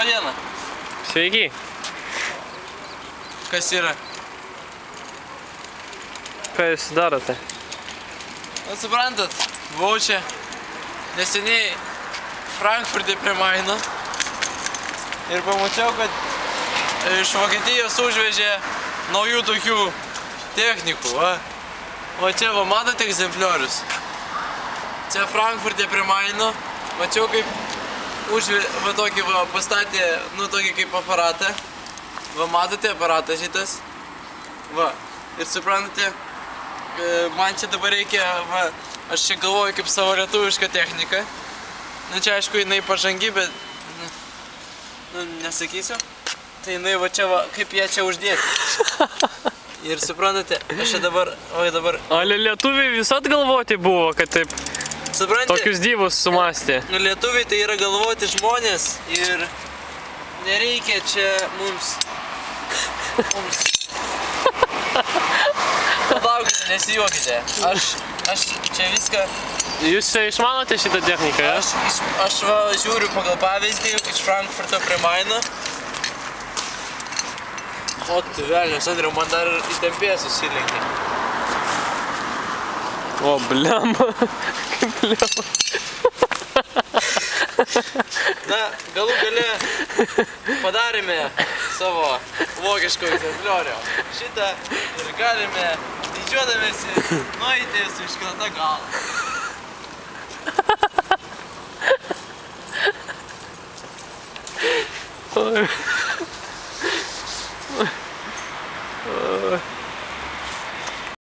Labadiena. Sveiki. Kas yra? Ką jūs darote? Na, suprantat, buvau čia neseniai Frankfurte prie Maino ir pamačiau, kad iš Vokietijos užvežė naujų tokių technikų, va. O čia, va, matote egzempliorius? Čia Frankfurte prie Maino, mačiau, kaip va tokį, va, pastatė, nu, tokį kaip aparatą. Va, matote aparatą šitas? Va, ir suprantate, man čia dabar reikia, va, aš čia galvoju kaip savo lietuvišką techniką. Nu, čia, aišku, jinai pažangi, bet, nu, nesakysiu. Tai jinai, va, čia, va, kaip ją čia uždėti. Ir suprantate, aš čia dabar, o dabar... Ale lietuviai visat galvoti buvo, kad taip Suprantate, tokius dyvus sumastė. Lietuviai tai yra galvoti žmonės ir nereikia čia mums... Palaukite, nesijuokite. Aš čia viską... Jūs čia išmanote šitą techniką, ja? Aš va, žiūriu pagal pavyzdį iš Frankfurto prie Maino. O tu velnias, Andriau, man dar įtempėja susilenkė. O, blemba. Kaip blemba. Na, galų gale padarėme savo vokiško egzempliorio šitą ir galime didžiuodamėsi nueiti su iškelta galva. Oi.